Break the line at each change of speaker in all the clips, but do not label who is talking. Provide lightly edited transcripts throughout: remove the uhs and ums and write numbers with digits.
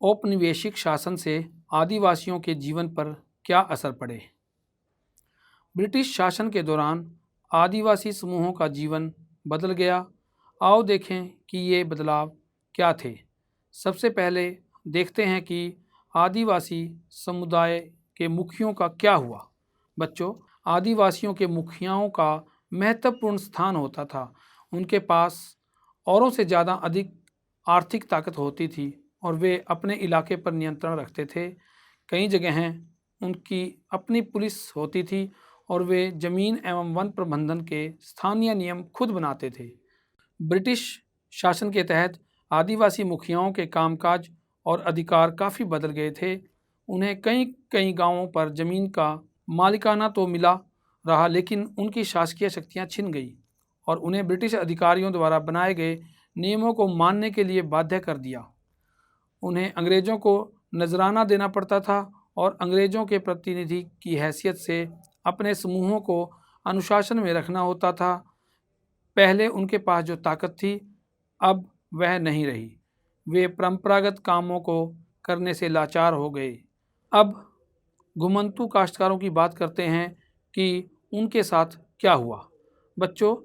औपनिवेशिक शासन से आदिवासियों के जीवन पर क्या असर पड़े। ब्रिटिश शासन के दौरान आदिवासी समूहों का जीवन बदल गया। आओ देखें कि ये बदलाव क्या थे। सबसे पहले देखते हैं कि आदिवासी समुदाय के मुखियों का क्या हुआ। बच्चों, आदिवासियों के मुखियाओं का महत्वपूर्ण स्थान होता था। उनके पास औरों से ज़्यादा अधिक आर्थिक ताकत होती थी और वे अपने इलाके पर नियंत्रण रखते थे। कई जगह उनकी अपनी पुलिस होती थी और वे जमीन एवं वन प्रबंधन के स्थानीय नियम खुद बनाते थे। ब्रिटिश शासन के तहत आदिवासी मुखियाओं के कामकाज और अधिकार काफ़ी बदल गए थे। उन्हें कई कई गांवों पर ज़मीन का मालिकाना तो मिला रहा, लेकिन उनकी शासकीय शक्तियां छिन गई और उन्हें ब्रिटिश अधिकारियों द्वारा बनाए गए नियमों को मानने के लिए बाध्य कर दिया। उन्हें अंग्रेज़ों को नजराना देना पड़ता था और अंग्रेज़ों के प्रतिनिधि की हैसियत से अपने समूहों को अनुशासन में रखना होता था। पहले उनके पास जो ताकत थी, अब वह नहीं रही। वे परंपरागत कामों को करने से लाचार हो गए। अब घुमंतू काश्तकारों की बात करते हैं कि उनके साथ क्या हुआ। बच्चों,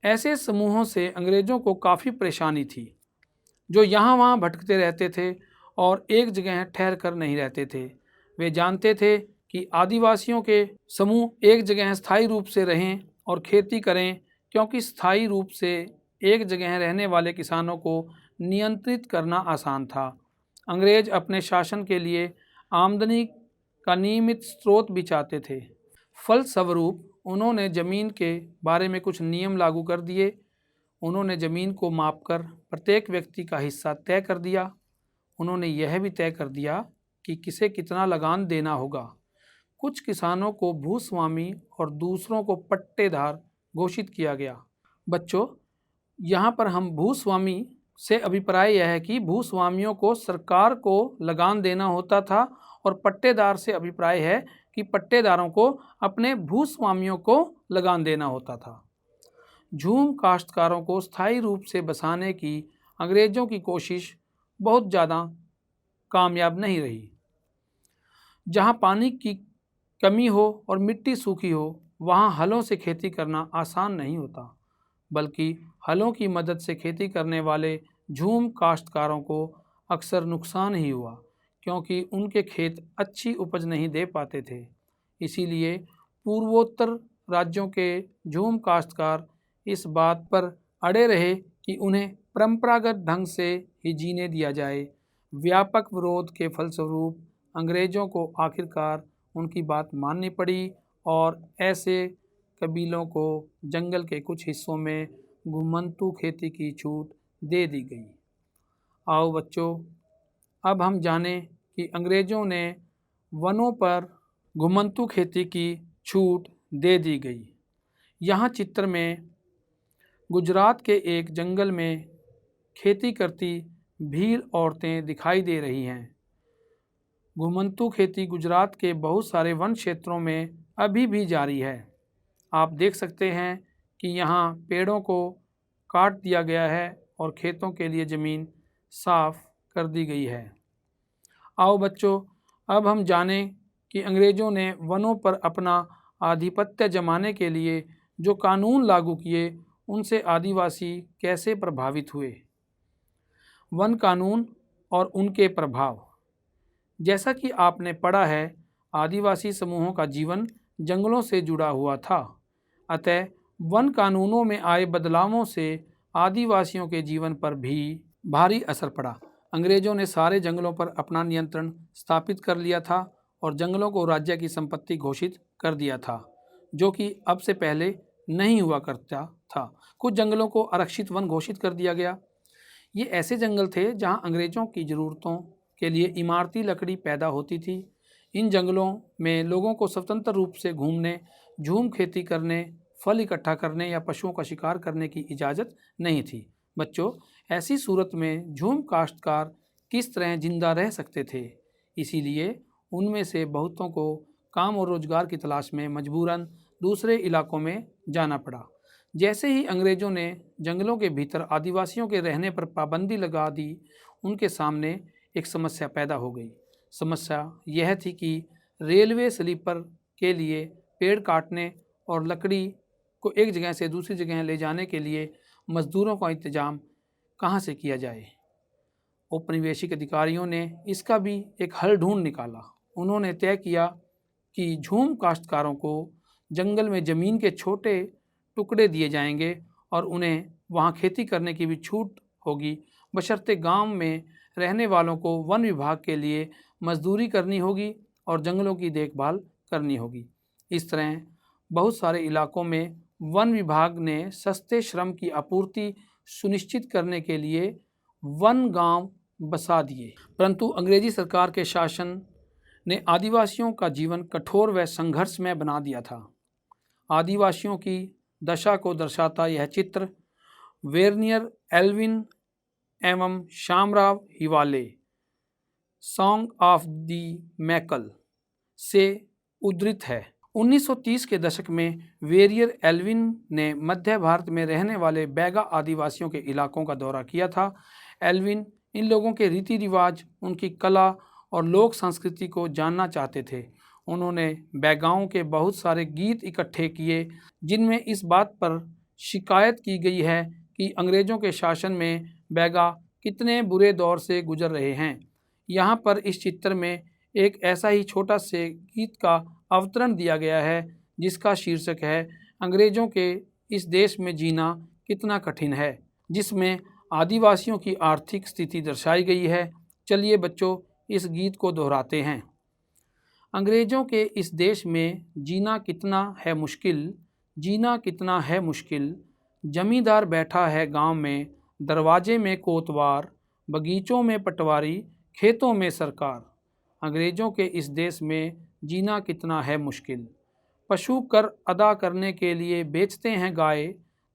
ऐसे समूहों से अंग्रेज़ों को काफ़ी परेशानी थी, जो यहाँ वहाँ भटकते रहते थे और एक जगह ठहर कर नहीं रहते थे। वे जानते थे कि आदिवासियों के समूह एक जगह स्थायी रूप से रहें और खेती करें, क्योंकि स्थायी रूप से एक जगह रहने वाले किसानों को नियंत्रित करना आसान था। अंग्रेज अपने शासन के लिए आमदनी का नियमित स्रोत भी चाहते थे। फलस्वरूप उन्होंने ज़मीन के बारे में कुछ नियम लागू कर दिए। उन्होंने ज़मीन को मापकर प्रत्येक व्यक्ति का हिस्सा तय कर दिया। उन्होंने यह भी तय कर दिया कि किसे कितना लगान देना होगा। कुछ किसानों को भूस्वामी और दूसरों को पट्टेदार घोषित किया गया। बच्चों, यहाँ पर हम भूस्वामी से अभिप्राय यह है कि भूस्वामियों को सरकार को लगान देना होता था और पट्टेदार से अभिप्राय है कि पट्टेदारों को अपने भूस्वामियों को लगान देना होता था। झूम काश्तकारों को स्थायी रूप से बसाने की अंग्रेज़ों की कोशिश बहुत ज़्यादा कामयाब नहीं रही। जहाँ पानी की कमी हो और मिट्टी सूखी हो, वहाँ हलों से खेती करना आसान नहीं होता, बल्कि हलों की मदद से खेती करने वाले झूम काश्तकारों को अक्सर नुकसान ही हुआ, क्योंकि उनके खेत अच्छी उपज नहीं दे पाते थे। इसीलिए पूर्वोत्तर राज्यों के झूम काश्तकार इस बात पर अड़े रहे कि उन्हें परंपरागत ढंग से ही जीने दिया जाए। व्यापक विरोध के फलस्वरूप अंग्रेज़ों को आखिरकार उनकी बात माननी पड़ी और ऐसे कबीलों को जंगल के कुछ हिस्सों में घुमंतू खेती की छूट दे दी गई। आओ बच्चों, अब हम जानें कि अंग्रेज़ों ने वनों पर घुमंतू खेती की छूट दे दी गई। यहाँ चित्र में गुजरात के एक जंगल में खेती करती भील औरतें दिखाई दे रही हैं। घुमंतू खेती गुजरात के बहुत सारे वन क्षेत्रों में अभी भी जारी है। आप देख सकते हैं कि यहाँ पेड़ों को काट दिया गया है और खेतों के लिए ज़मीन साफ कर दी गई है। आओ बच्चों, अब हम जानें कि अंग्रेज़ों ने वनों पर अपना आधिपत्य जमाने के लिए जो कानून लागू किए, उनसे आदिवासी कैसे प्रभावित हुए। वन कानून और उनके प्रभाव। जैसा कि आपने पढ़ा है, आदिवासी समूहों का जीवन जंगलों से जुड़ा हुआ था। अतः वन कानूनों में आए बदलावों से आदिवासियों के जीवन पर भी भारी असर पड़ा। अंग्रेज़ों ने सारे जंगलों पर अपना नियंत्रण स्थापित कर लिया था और जंगलों को राज्य की संपत्ति घोषित कर दिया था, जो कि अब से पहले नहीं हुआ करता था। कुछ जंगलों को आरक्षित वन घोषित कर दिया गया। ये ऐसे जंगल थे जहां अंग्रेज़ों की ज़रूरतों के लिए इमारती लकड़ी पैदा होती थी। इन जंगलों में लोगों को स्वतंत्र रूप से घूमने, झूम खेती करने, फल इकट्ठा करने या पशुओं का शिकार करने की इजाज़त नहीं थी। बच्चों, ऐसी सूरत में झूम काश्तकार किस तरह जिंदा रह सकते थे? इसीलिए उनमें से बहुतों को काम और रोजगार की तलाश में मजबूरन दूसरे इलाकों में जाना पड़ा। जैसे ही अंग्रेज़ों ने जंगलों के भीतर आदिवासियों के रहने पर पाबंदी लगा दी, उनके सामने एक समस्या पैदा हो गई। समस्या यह थी कि रेलवे स्लीपर के लिए पेड़ काटने और लकड़ी को एक जगह से दूसरी जगह ले जाने के लिए मजदूरों का इंतजाम कहाँ से किया जाए। औपनिवेशिक अधिकारियों ने इसका भी एक हल ढूंढ निकाला। उन्होंने तय किया कि झूम काश्तकारों को जंगल में ज़मीन के छोटे टुकड़े दिए जाएंगे और उन्हें वहाँ खेती करने की भी छूट होगी, बशर्ते गांव में रहने वालों को वन विभाग के लिए मजदूरी करनी होगी और जंगलों की देखभाल करनी होगी। इस तरह बहुत सारे इलाकों में वन विभाग ने सस्ते श्रम की आपूर्ति सुनिश्चित करने के लिए वन गांव बसा दिए। परंतु अंग्रेजी सरकार के शासन ने आदिवासियों का जीवन कठोर व संघर्षमय बना दिया था। आदिवासियों की दशा को दर्शाता यह चित्र वेर्नियर एल्विन एवं Shamrao Hiwale song of the Maikal से उद्धृत है। 1930 के दशक में वेरियर एल्विन ने मध्य भारत में रहने वाले बैगा आदिवासियों के इलाकों का दौरा किया था। एल्विन इन लोगों के रीति रिवाज, उनकी कला और लोक संस्कृति को जानना चाहते थे। उन्होंने बैगाओं के बहुत सारे गीत इकट्ठे किए जिनमें इस बात पर शिकायत की गई है कि अंग्रेज़ों के शासन में बैगा कितने बुरे दौर से गुजर रहे हैं। यहाँ पर इस चित्र में एक ऐसा ही छोटा से गीत का अवतरण दिया गया है जिसका शीर्षक है अंग्रेज़ों के इस देश में जीना कितना कठिन है, जिसमें आदिवासियों की आर्थिक स्थिति दर्शाई गई है। चलिए बच्चों, इस गीत को दोहराते हैं। अंग्रेज़ों के इस देश में जीना कितना है मुश्किल, जीना कितना है मुश्किल, जमींदार बैठा है गांव में, दरवाजे में कोतवार, बगीचों में पटवारी, खेतों में सरकार। अंग्रेज़ों के इस देश में जीना कितना है मुश्किल। पशु कर अदा करने के लिए बेचते हैं गाय,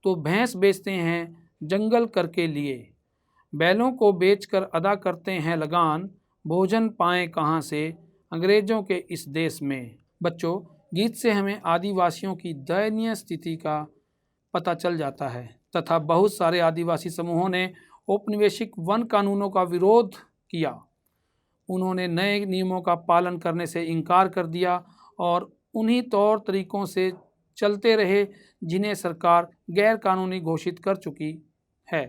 तो भैंस बेचते हैं जंगल कर के लिए। बैलों को बेचकर अदा करते हैं लगान, भोजन पाएं कहाँ से अंग्रेज़ों के इस देश में। बच्चों, गीत से हमें आदिवासियों की दयनीय स्थिति का पता चल जाता है तथा बहुत सारे आदिवासी समूहों ने औपनिवेशिक वन कानूनों का विरोध किया। उन्होंने नए नियमों का पालन करने से इनकार कर दिया और उन्हीं तौर तरीक़ों से चलते रहे जिन्हें सरकार गैर कानूनी घोषित कर चुकी है।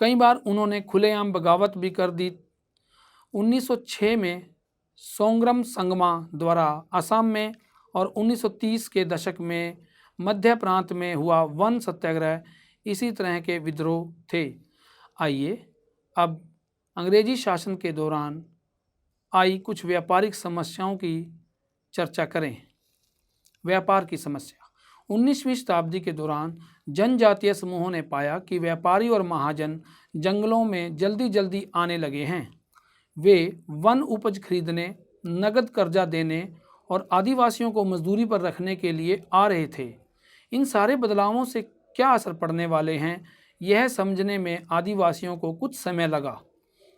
कई बार उन्होंने खुलेआम बगावत भी कर दी। 1906 में सोंग्रम संगमा द्वारा असम में और 1930 के दशक में मध्य प्रांत में हुआ वन सत्याग्रह इसी तरह के विद्रोह थे। आइए अब अंग्रेजी शासन के दौरान आई कुछ व्यापारिक समस्याओं की चर्चा करें। व्यापार की समस्या। 19वीं शताब्दी के दौरान जनजातीय समूहों ने पाया कि व्यापारी और महाजन जंगलों में जल्दी जल्दी आने लगे हैं। वे वन उपज खरीदने, नगद कर्जा देने और आदिवासियों को मजदूरी पर रखने के लिए आ रहे थे। इन सारे बदलावों से क्या असर पड़ने वाले हैं, यह समझने में आदिवासियों को कुछ समय लगा।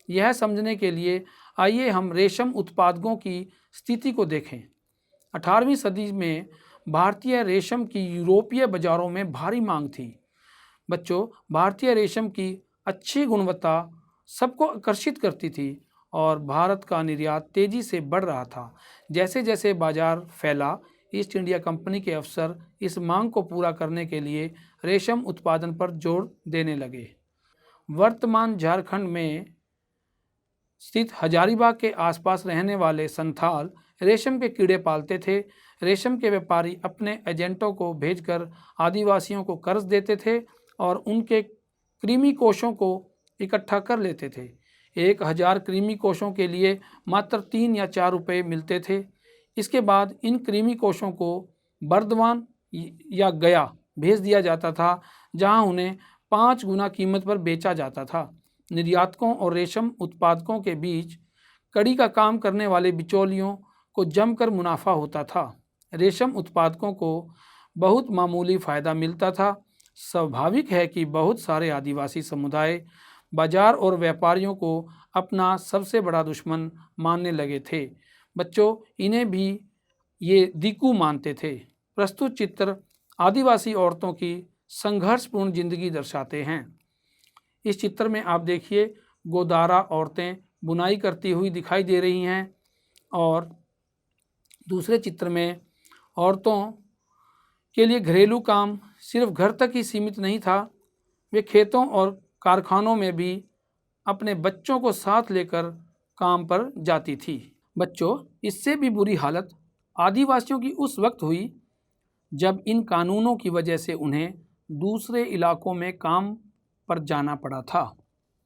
यह समझने के लिए आइए हम रेशम उत्पादकों की स्थिति को देखें। 18वीं सदी में भारतीय रेशम की यूरोपीय बाज़ारों में भारी मांग थी। बच्चों, भारतीय रेशम की अच्छी गुणवत्ता सबको आकर्षित करती थी और भारत का निर्यात तेज़ी से बढ़ रहा था। जैसे जैसे बाज़ार फैला, ईस्ट इंडिया कंपनी के अफसर इस मांग को पूरा करने के लिए रेशम उत्पादन पर जोर देने लगे। वर्तमान झारखंड में स्थित हजारीबाग के आसपास रहने वाले संथाल रेशम के कीड़े पालते थे। रेशम के व्यापारी अपने एजेंटों को भेजकर आदिवासियों को कर्ज देते थे और उनके कृमि कोषों को इकट्ठा कर लेते थे। 1000 कृमि कोषों के लिए मात्र 3 या 4 रुपये मिलते थे। इसके बाद इन कृमि कोषों को बर्दवान या गया भेज दिया जाता था, जहां उन्हें 5 गुना कीमत पर बेचा जाता था। निर्यातकों और रेशम उत्पादकों के बीच कड़ी का काम करने वाले बिचौलियों को जमकर मुनाफा होता था। रेशम उत्पादकों को बहुत मामूली फ़ायदा मिलता था। स्वाभाविक है कि बहुत सारे आदिवासी समुदाय बाजार और व्यापारियों को अपना सबसे बड़ा दुश्मन मानने लगे थे। बच्चों, इन्हें भी ये दिक्कू मानते थे। प्रस्तुत चित्र आदिवासी औरतों की संघर्षपूर्ण जिंदगी दर्शाते हैं। इस चित्र में आप देखिए, गोदारा औरतें बुनाई करती हुई दिखाई दे रही हैं और दूसरे चित्र में औरतों के लिए घरेलू काम सिर्फ घर तक ही सीमित नहीं था, वे खेतों और कारखानों में भी अपने बच्चों को साथ लेकर काम पर जाती थी। बच्चों, इससे भी बुरी हालत आदिवासियों की उस वक्त हुई जब इन कानूनों की वजह से उन्हें दूसरे इलाकों में काम पर जाना पड़ा था।